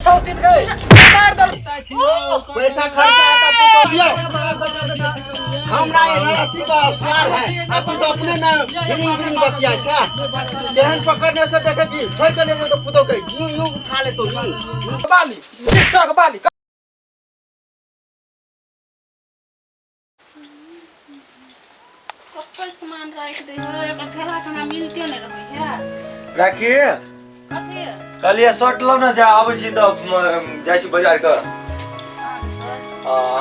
100 दिन गए मार दल पैसा खर्चा आता तो दियो हमरा ये लड़की का सवाल है आप तो अपने ना गिरिंग बतिया छा जहन पकड़ने से देखे छी छोड़ के नहीं तो पुतो गई यूं उठा ले तो यूं बाली टिकटॉक बाली कोई सामान रख दे हो एकर थैला खाना मिलते नहीं रहे है राखी कथि कहलिए शर्ट लो ना जा आबै छी त जाइ छी बाजार के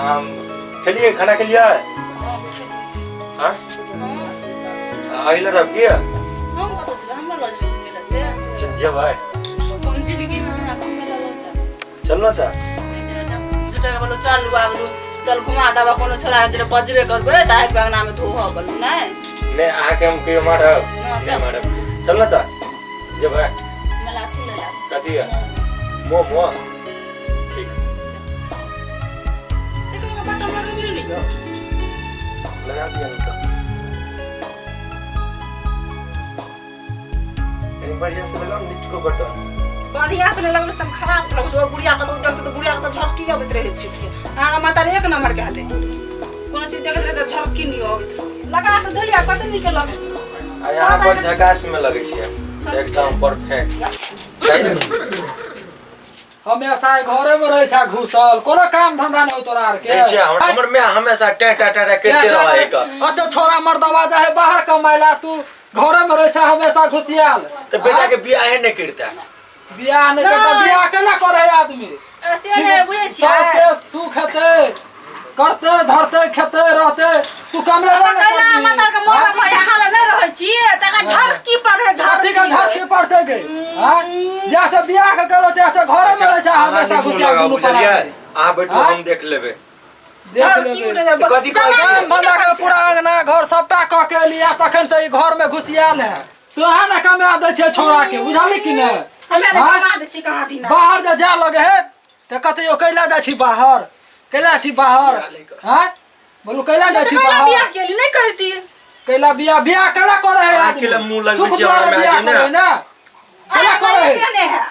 हम खेलिए खाना खेलिए हां आइला रब के हम कत छी हमरा लजबे मिले से चल जे भाई कौन जिंदगी में हमरा कम मिला लो चल ना त जुटा के बोलो चल बाबू चल घुमा दबा कोनो छोरा जरे बजबे करबे दाई बागना में धो हो बोलू नै ने आके हम के मार चल ना त जे भाई मला थी ले ला कथी है मोमो ठीक से को बात हमरा मिल लियो लगा दिया उनका एक बढ़िया से लगाओ नीच को बटन बढ़िया से लगल तुम खराब से लगो बुढ़िया का तो बुढ़िया का तो झटकी आबत रहे छी आगा माता एक नंबर के हाले कोनो चीज देखत रहे तो झटकी नहीं आबत लगा तो धलिया पता नहीं के लगे यहाँ पर झकास में लगे छी एकदम परफेक्ट हमेशा घरे में रहे छा घुसल कोनो काम धंधा नहीं तोरा आर के छे हमर में हमेशा टे टे टे करते रहे का अते छोरा मर्दवा जाए बाहर कमाइला तू घरे में रहे छा हमेशा घुसियाल तो बेटा के बियाह है नहीं करता बियाह नहीं करता बियाह केला करे आदमी ऐसे है बुझे छी सास के सुख हेते करते धरते खेते रहते तू कमेबे न करती माता के मोर में हाल नहीं रहे छी तका झटकी पड़े झटकी का झटकी पड़ते गए हां जैसे बियाह के करो तैसे घरे में रहे छा हमेशा घुसियाल दुनु पड़ा आ बैठो हम देख लेबे देख लेबे कथी कहै बंदा के पूरा अंगना घर सबटा क के लिया तखन से ई घर में घुसियाल है तोहा न कमा दे छे छोरा के बुझाली कि न हमें कमा दे छी कहा दिन बाहर जा लगे है त कते यो कैला जा छी बाहर कैला छी बाहर हां बोलू कैला जा छी बाहर बियाह के लिए नहीं करती कैला बियाह कैला करे है अकेला मुंह लग सुख छै द्वारा हमरा बियाह में करे ना कैला करे नहीं है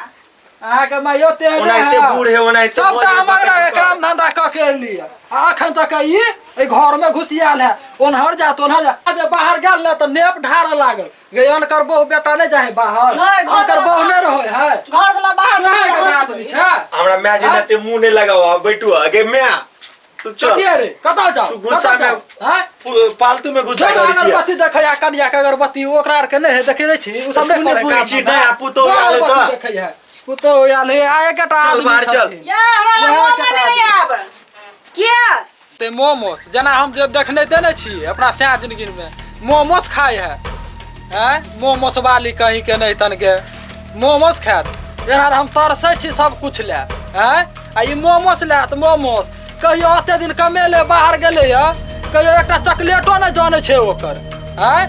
अहाँ के मायो ते ओनाइते बूढ़ है ओनाइते सबटा हमरा के काम धंधा क के लिए अखन तक ई घर में घुसियाल है ओनहर जा जे बाहर गेल न त नेप ढार लागल गयन कर बहु बेटा नहीं जाए बाहर घर कर बहु नहीं रहे है घर वाला बाहर कहां के आदमी छै हमरा मैं जे नते मुंह नहीं लगाओ बैठू आगे मैं तू चल रे कता जा तू गुस्सा में हां फालतू में गुस्सा करै छी अगरबत्ती देखैया कनिया के अगरबत्ती ओकरा आर के नहीं है देखे नहीं छी उ सब नहीं करे काम छी ना पुतो आले त देखैया पुतो आले आए केटा चल बाहर चल या हमरा मोमो नहीं आब क्या ते मोमोस जना हम जब देखने देने छी अपना सया जिंदगी में मोमोस खाए है हैं मोमोस वाली कहीं के नहीं तन के मोमोस खात यार हम तरसै छी सब कुछ ले हैं आ ई मोमोस ले त मोमोस कहियो अते दिन कमेले बाहर गेले या कहियो एकटा चॉकलेटो न जाने छे ओकर हैं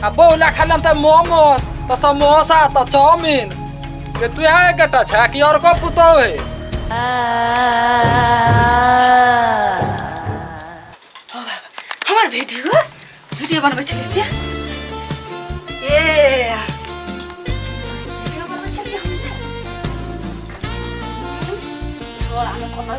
आ बहुला खालन त मोमोस त समोसा त चाउमीन के तू है एकटा छ कि और को पुतो है हमार वीडियो बनबै छली से ए वीडियो बनबै छली और हम कोनो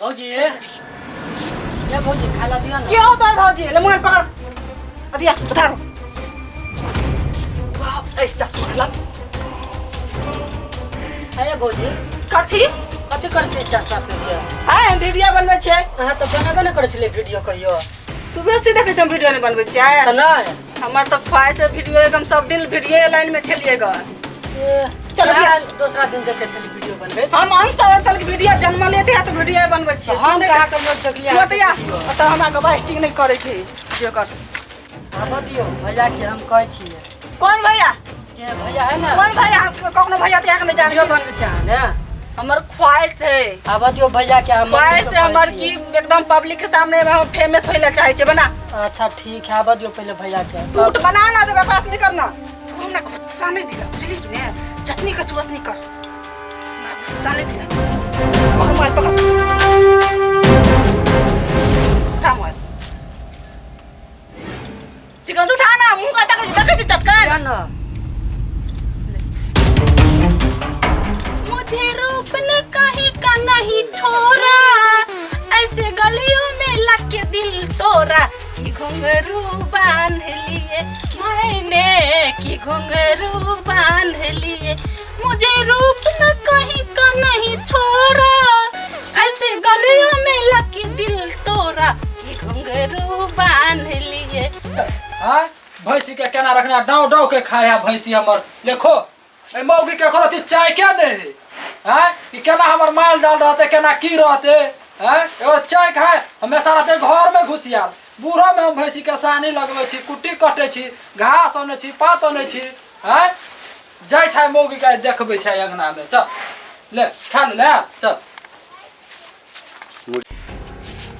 भौजी ये भौजी खाला दियो ना क्या होता है भौजी ले मोबाइल पकड़ अदिया उठा रो वाह ए चल है भौजी कथी कथी कर छै चाचा पे के हां वीडियो बनबै छै अहाँ तो बनाबे न करै छले वीडियो कहियो तू बेसी देखै छ वीडियो नहीं बनबै छै त नहीं हमर तो ख्वाहिश है वीडियो एकदम सब दिन वीडियो लाइन में छलिएगा चलो दूसरा दिन देखे छली वीडियो बनबे हम अही सब तल के वीडियो जन्म लेते हैं तो वीडियो बनबै छियै हम कहा के लोग देखलिए बतिया त हमरा के बास्टिंग नहीं करे छै जे कर अब दियो भैया के हम कहै छियै कौन भैया के भैया है ना कौन भैया कखनो भैया त्याग नहीं जाने वीडियो बनबै छै ने हमर ख्वाहिश है आबा दियो भैया के हम ख्वाहिश है हमर की एकदम पब्लिक के सामने में हम फेमस होइला चाहे छे बना। अच्छा ठीक है आबा दियो पहले भैया के टूट बना ना दे बकवास नहीं करना। तू हमरा गुस्सा नहीं दिला बुझली कि ने चटनी का सूरत नहीं कर हमरा गुस्सा नहीं दिला। पकड़ मार पकड़ उठा मार चिकन से उठा ना मुंह काटा के देखे छी टटकर क्या ना मुझे रूपने कहीं का नहीं छोरा ऐसे गलियों में लग के दिल तोरा की घुंघरू बांध लिए मैंने की घुंघरू बांध लिए मुझे रूप न कहीं का नहीं छोरा ऐसे गलियों में लग के दिल तोरा की घुंघरू बांध लिए। हाँ भैंसी के केना रखना डाव डाव के खाए है भैंसी हमर देखो ए मौगी के करती चाय क्या नहीं है कि केना हमर माल डाल रहते केना की रहते हैं एगो चाय खाए हमेशा रहते घर में घुसियाल बूढ़ो में हम भैंसी के सानी लगबै छी कुट्टी कटे छी घास आने छी पात आने छी हैं जाय छै मौगी के देखबै छै अंगना में चल ले खा ले चल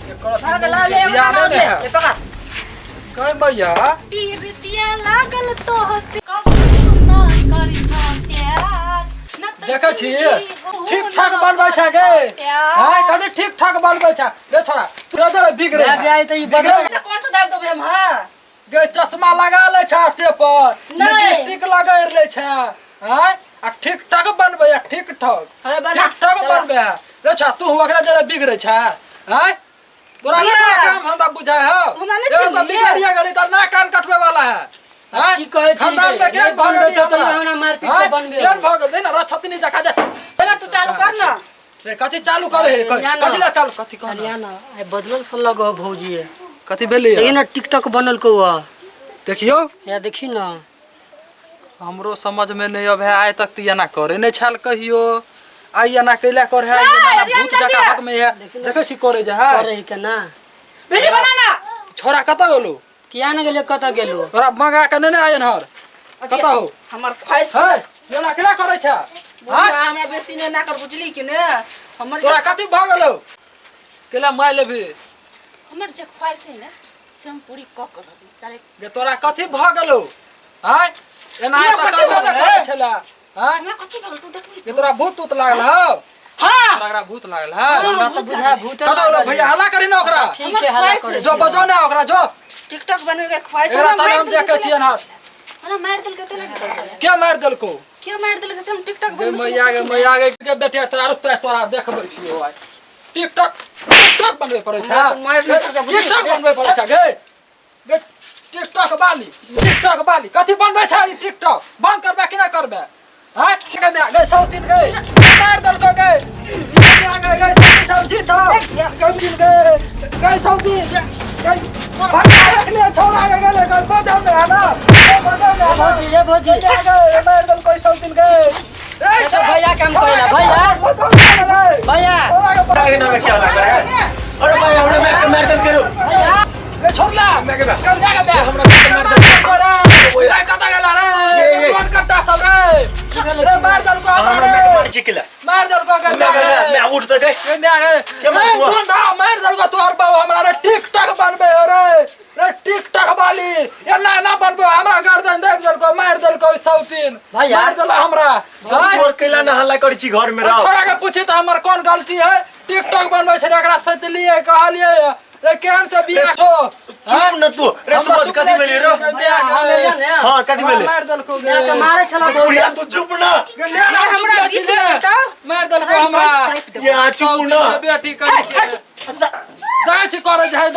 ये करत ले पकड़ कहीं भैया पीरतिया लागल तो से कब सुना करी ना प्यार देखे छी ठीक ठाक बनबै छै गे हां कदे ठीक ठाक बनबै छै रे छोरा तोरा दे बिगड़े आई तो ई बगल कौन सा दाब देबे हम हां गे चश्मा लगा ले छै हाथे पर लिपस्टिक लगाइ ले छै हां आ ठीक ठाक बनबै ठीक ठाक अरे बना ठीक ठाक बनबै रे छोरा तू ओकरा जरा बिगड़े छै हां तोरा ने काम धंधा बुझाय है ये तो बिगड़िया गली त ना कान कटवे वाला है हां की कहे छी खानदान में केन भगल तो हमरा मारपीट के बनबे केन भगल दे ना रछतनी जका दे पहले तू चालू कर ना रे कथि चालू करे रे कथि ला चालू कथि कर हरियाणा आई बदलल स लगो भौजी कथि भेलै ये ना टिकटॉक बनल को देखियो या देखी ना हमरो समझ में नहीं अब है आय तक तो ना करे नहीं छाल कहियो आई ना कैला कर है ये ना भूत जका हक में है देखे छी करे जा है करे के ना वीडियो बना ना छोरा कत गेलो किया न गेले कत गेलो तोरा मंगा के नहीं आयन हर कत हो हमर ख्वाहिश है ये ना केला करे छ हां हमें बेसी ने ना कर बुझली कि ने हमर तोरा कथि भ गेलो केला माय लेबी हमर जे ख्वाहिश है ना से हम पूरी क कर चले गे तोरा कथि भ गेलो हां एना त करबे न करे छला हां हमरा कथि भल तू देखबी ये तोरा भूत उत लागल हो हां तोरा भूत लागल है हमरा तो बुझा भूत कत गेलो भैया हल्ला करी ना ओकरा ठीक है हल्ला करे जो बजो ना ओकरा जो टिकटॉक बनवे के ख्वाहिश एकरा तने हम देखे छियै ना अरे मार दिल के तेले क्या मार देलको क्यों मार दिल के हम टिकटॉक गे बनवे मैया के बेटे तोरा देखबै छियै भाई टिकटॉक बनबे पड़ै छै टिकटॉक बनबे पड़ै छै गे टिकटॉक बाली कथि बनबै छै ई टिकटॉक बंद करबे कि ना करबे हां के में गए सौतीन गए मार देलको गए गए सौती तो कम गए सौतीन गए भागा रखले छोड़ा के गेले गए बजाओ में ना बजाओ में भौजी ये भौजी गए मार देलको सौतीन गए अच्छा भैया काम करेला भैया नाम क्या लगा है अरे भाई हमने मैं मार दल करो ए छोड़ला मैं के कर जागा बे हमरा करा ओए रे कता गेला रे कौन कट्टा सब रे मार दल को हमरा रे मार चिकला मार दल को के मैं उठ तो गए मैं आ गए क्या मार दल को तोर बाऊ हमरा रे टिकटॉक बनबे रे टिकटॉक वाली ये ना बनबे हमरा गर्दन देख दल को मार दल को सौतीन मार दल हमरा और केला ना हल्ला करी छी घर में रहो छोरा के पूछे त हमर कोन गलती है टिकटॉक बनबे छै एकरा सत लिए कहलिए रे केहन से बिया छो चुप न तू रे सुबह कथि मिले रो हां कथि मिले मार दल को मैं के मारे छला बुढ़िया तू चुप न हमरा मार दल को हमरा ये चुप न बेटी करी दाय छी करे छै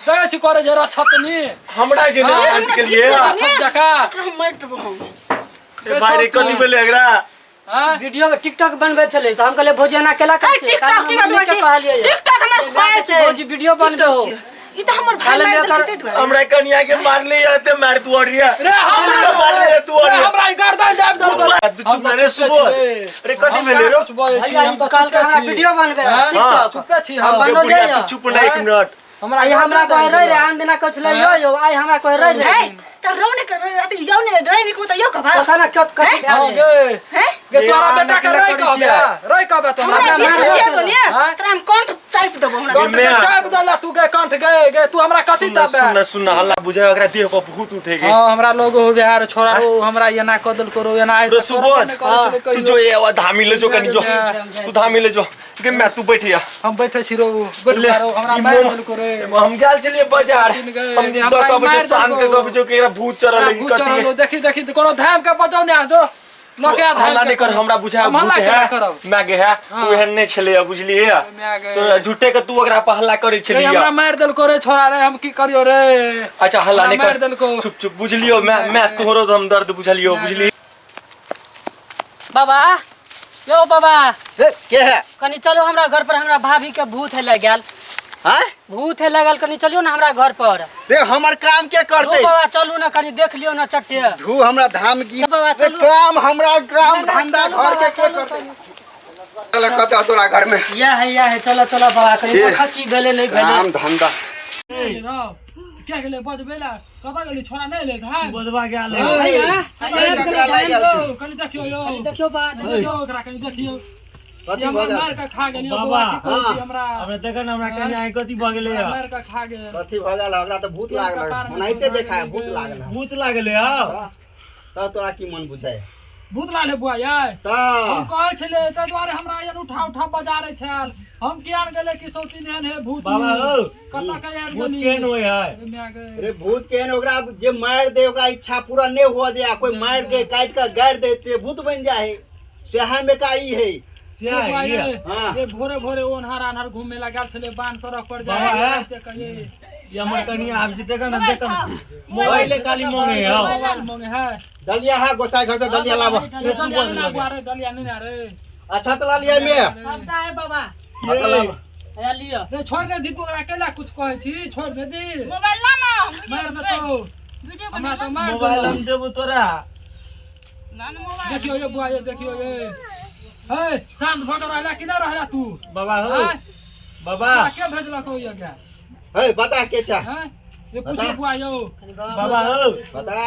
दाय छी करे जरा छतनी हमरा जे ना आंटी के लिए छत जका मार देबो हम भाई कथि मिले एकरा हां वीडियो में टिकटॉक बनबे छले त हम कहले भौजी ना केला कर टिकटॉक की बात है टिकटॉक हमर ख्वाहिश है भौजी वीडियो बनबे हो ई त हमर भाई मार देते तू हमरा कन्या के मार ले आते मार तू अड़िया रे हमरा मार ले तू अड़िया हमरा गर्दन दाब दल को तू चुप न रे सुबह अरे कथि मिले रो कुछ बोले छी हम त कल का वीडियो बनबे टिकटॉक चुप छी हम हम बनल बुढ़िया जाइए तू चुप न एक मिनट हमरा आई हमरा कोई रह रे आन दिना कुछ ले यो आई हमरा कोई रह रे त रोने कर अति जाउने ड्राइंग को त यो कबा खाना क्यों कर हां गे हैं के तोरा बेटा के रोई कहबे तो हमरा हमरा बीच में मार जे बोलिए हाँ? तोरा हम कंठ चाप देबो हमरा कंठ के चाप दला तू के कंठ गए तू हमरा कथि चापबे सुन हल्ला बुझे ओकरा देह पर भूत उठेगे हां हमरा लोग हो बिहार छोरा रो हमरा एना कदल करो एना आइ रो सुबोध तू जो ये धामी ले जो कनी जो तू धामी ले जो के मैं तू बैठिया हम बैठे छी रो बैठ मारो हमरा मार दल करे हम गेल चलिए बाजार हम 10 बजे शाम के 2 बजे के भूत चढ़ल लगी भूत चढ़ल देखी कोनो धाम के बजाउ ने जो लोके हल्ला नहीं कर हमरा बुझा भूत है मैं गे है ओहन नहीं छले बुझलिए तो झूठे के तू ओकरा पर हल्ला करे छलिए हमरा मार दल करे छोरा रे हम की करियो रे अच्छा हल्ला नहीं मार दल को चुप चुप बुझलियो मैं तोरो हम दर्द बुझलियो बुझली बाबा यो बाबा के है कनी चलो हमरा घर पर हमरा भाभी के भूत है लग गेल हैं भूत है लगल कनी चलियो ना हमरा घर पर रे हमर काम के ओ करते बाबा चलू ना कनी देख लियो ना चट्टे धू हमरा धाम की बाबा रे चलू काम हमरा काम धंधा घर के करते चल कता तोरा घर में यह है चलो चलो बाबा कनी ये। खची भेले नहीं भेले काम धंधा क्या गेले बज बेला कबा गेली छोरा नहीं ले धाम बदवा गेल कनी देखियो यो देखियो बा देखियो ओकरा कनी देखियो कथी ये भ हमरा गेल मार के खा गेली बाबा, हमरा हमरा देख न हमरा कन्या आई कथि भ गेले मार के खा गेल कथी भ गेल हमरा त भूत लागल ओनाइते देखाय भूत लागल भूत लागले आ त तोरा की मन बुझाय भूत लाले बुआ यार त हम कहै छले त द्वारे हमरा यन उठा बजारे छल हम कियान गेले कि सौती नेहन हे भूत बाबा हो कता के यार भूत गेली केन होय है रे भूत केहन ओकरा जे मार दे ओकरा इच्छा पूरा नहीं हुआ दे कोई मार के काट के गाड़ दे ते भूत बन जाए सेहा में का ई है सिया ये हाँ। ये भोरे भोरे ओनहर आनहर घूमे लगा छले बान सड़क पर बाबा, जाए ते कहिए ये हमर कन्या आप जीते का न देख मोबाइल खाली मांगे हो मोबाइल मांगे है दलिया है गोसाई घर से दलिया लावा दलिया ना बुआ रे दलिया नहीं ना रे अच्छा तो लिया में पता है बाबा अच्छा लावा या लियो रे छोड़ दे दीपू अकेला कुछ कहै छी छोड़ दे दी मोबाइल ला ना मार दे तो वीडियो हमरा तो मार मोबाइल दे हम देबो तोरा ना मोबाइल देखियो ये बुआ ये देखियो ये हे शांत भग रहला कि ना रहला तू बाबा हो हैं? बाबा के भेजलक हो ये क्या हे बता के चा हैं ये पूछो बुआ यो बाबा हो बता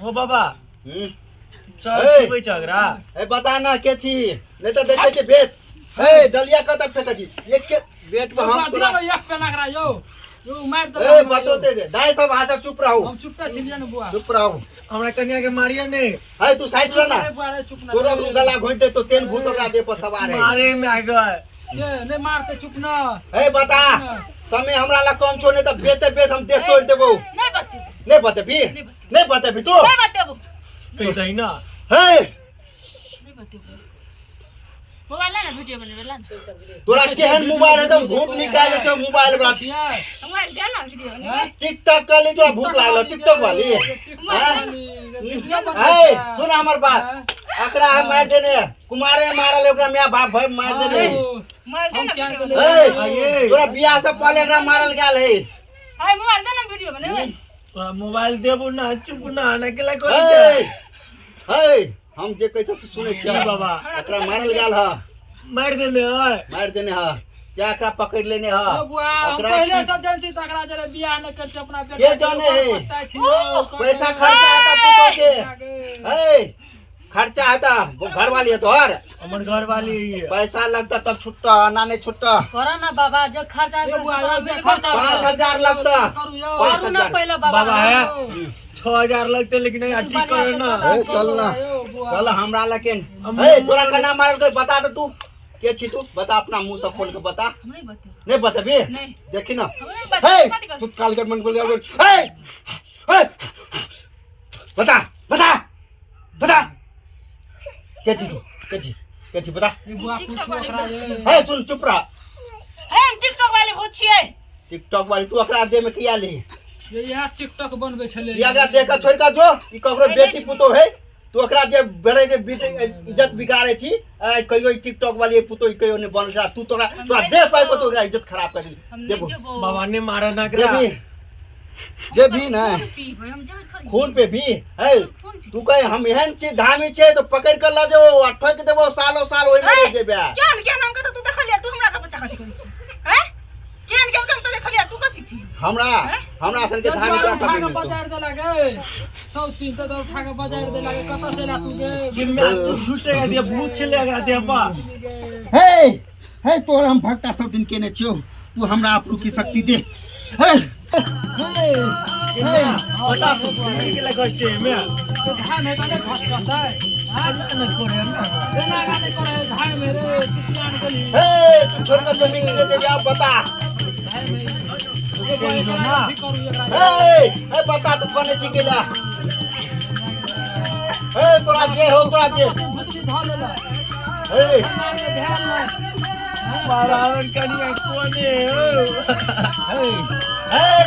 हो बाबा हम्म चल ए। पीबै छगरा ए बता ना के छी नहीं तो देखे छी बेट हे दलिया कत फेंक छी एक के बेट में हम हम पूरा पूरा एक पे लग रहा यो मार दे ए बतो ते दाई सब हाथ चुप रहो हम चुपे छिलिए न बुआ चुप रहो हमरा कन्या के मारिया ने हे तू साइड रह ना अरे बुआ रे चुप ना तोरा गला घोंटे तो तेन भूत ओकरा दे पर सवार है मारे में आ गए ये नहीं मारते चुप ना हे बता समय हमरा ला कौन छो नहीं तो बेते बेत हम देख तोड़ देबो नहीं बत्ती नहीं बते भी नहीं बते भी तू नहीं बत्ती अब कहितै न हे नहीं बत्ती मोबाइल ला ना वीडियो बने ला तोरा केहन मोबाइल है तो भूत निकाल छो मोबाइल बा छिया मोबाइल दे ना वीडियो टिकटॉक कर ली तो भूत लागल टिकटॉक वाली हे सुन हमर बात अकरा हम मार देने कुमारे में मारल ओकरा मियां बाप भाई मार देने मोबाइल दे हम ना क्या वीडियो कर हे आइए तोरा बियाह से पहले एकरा मारल गेल है हाय मोबाइल दे ना वीडियो बने तोरा मोबाइल देबो ना चुप ना न केला हे करै हे हम जे कैसे सुने छी छियै बाबा एकरा मारल गेल ह मार देने है मार देने ह से एकरा पकड़ लेने ह बुआ हम पहले से जानती तकरा जरे बियाह न करते अपना के जाने है? पता छियो पैसा खर्चा आता पुतो के हे खर्चा आता वो घर वाली है तोहर हमर घर वाली है पैसा लगता तब छुट्टा ना नहीं छुट्टा करा ना बाबा जो खर्चा ये बुआ यो जे खर्चा 5,000 लगता करू यो करू ना पहले बाबा बाबा है 6000 लगते लेकिन नहीं ठीक करे ना ए, चल ना चल हमरा लेकिन ए तोरा का नाम मारल के बता दे तू के छी तू बता अपना मुंह से खोल के बता हम नहीं बत्ती नहीं बतेबी नहीं। देखी ना नहीं हे बत्ती तू काल के मन बोल हे हे बता बता बता के छी तू के छी बता ये बुआ पूछो ओकरा ये हे सुन चुप रह हे हम टिकटॉक वाले भूत छिए टिकटॉक वाली तू अकरा दे में किया ली ये यार टिकटॉक बनबे छले ये अकरा देख के छोड़ का जो ई ककरो बेटी पुतो है तू अकरा जे बड़े जे इज्जत बिगाड़े छी कहियो टिकटॉक वाली पुतो कहियो ने बनल छा तू तोरा दे पाइ को तो ओकरा इज्जत खराब कर दी देखो बाबा ने मारा ना जे करा भी जे भी ना पी भाई हम जब थोड़ी खून पे भी है तू कहे हम एहन चीज धामी छे तो पकड़ कर ला जो आ ठोक देबो सालों साल ओइ में रह जेबे क्या नाम का तू देख लिया तू हमरा का बच्चा का छी हैं केन केन काम करे खलिया तू कथि छी हमरा असन के धान का उठा के बाजार दे लागे सौ तीन तो उठा के बाजार दे लागे कत से ला तू गे झूठे का दिया भूत चले अगर दिया बा हे तोर हम भक्ता सब दिन केने छियो तू हमरा आपरू की शक्ति दे बता तू के लगते में तो धान में तने खस खस है आज न करे ना देना गाने करे धान मेरे कितना गली तू छोड़ के जमीन दे दे आप बता बता तू कने छी गेला तोरा जे हो तोरा जे पारावन कनिया कोने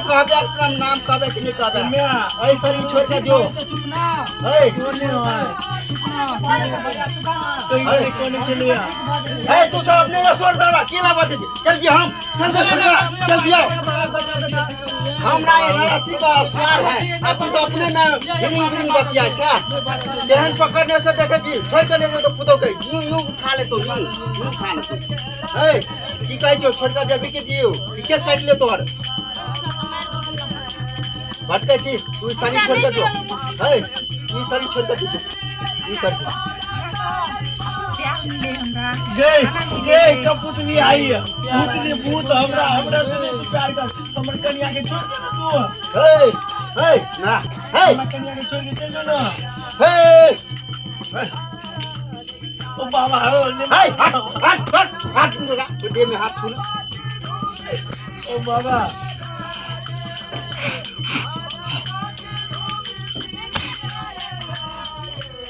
कहबे अपना नाम कहबे कि नहीं कहबे ऐ सरी छोड़ के जो चुप ना कोने चले तू सब अपने में सोच दवा केला बात चल जी हम चल दियो हमरा ये लड़की का सवाल है अब तू तो अपने में हिरिंग बतिया छा जहन पकड़ने से देखे जी छोड़ के ले तो पुतो गई यूं खा ले तो यूं खा ले तो की कहै छो छोड़ के जबी के दियो की केस काट ले तोर भटके छी तू सारी छोड़ के जो ई सारी छोड़ के जो ई कर गे कपूत भी आई है भूत हमरा से तू प्यार कर हमर कन्या के छोड़ दे ना तू ना हमर कन्या के छोड़ के चल जो ना ओ बाबा हो हाथ छूना दे में हाथ छूना ओ बाबा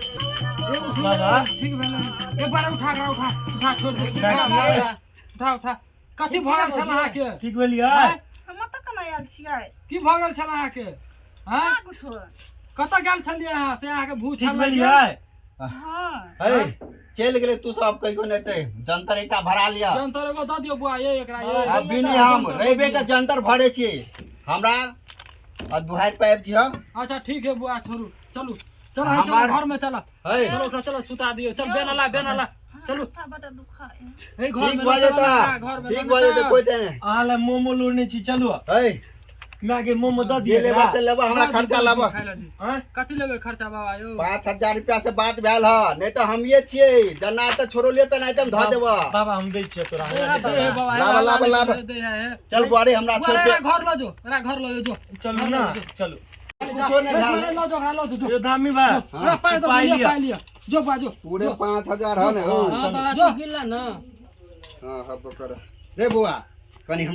बाबा ठीक भेल एक बार उठा छोड़ दे उठा कथि भगल छला के ठीक भेलिया हम त कना आयल छियै की भगल छला के हैं कुछ कत गेल छलिए हां से आके भूत ठीक छला भेलिया हां चल गेले तू सब कहियो नेते जंतर एकटा भरा लिया जंतर को द दियो बुआ ये एकरा ये अभी नहीं हम रेबे के जंतर भरे छी हमरा और दुहार पाइप जी हम अच्छा ठीक है बुआ छोड़ू चलो चलो घर में चला चलो चलो सुता दियो चल बेनला चलो बड़ा दुखा है ए घर ठीक में बाजे ठीक बाजे कोई ते आले मोमो लोने छी चलो मैं के मोमो द दिए लेबा से लेबा हमरा खर्चा लेबा हां कथि लेबे खर्चा बाबा यो 5000 रुपया से बात भेल ह नहीं तो हम ये छिए जना त छोड़ो ले त नहीं त ध देबा बाबा हम दै छिए तोरा लाभ चल बुआरे हमरा छोड़ के घर लो जो मेरा घर लो जो चलो ना चलो लो जो यो धामी बा पाई लिया जो बाजो पूरे 5000 है ना हां बाबा गिल्ला ना हां हब कर रे बुआ कनी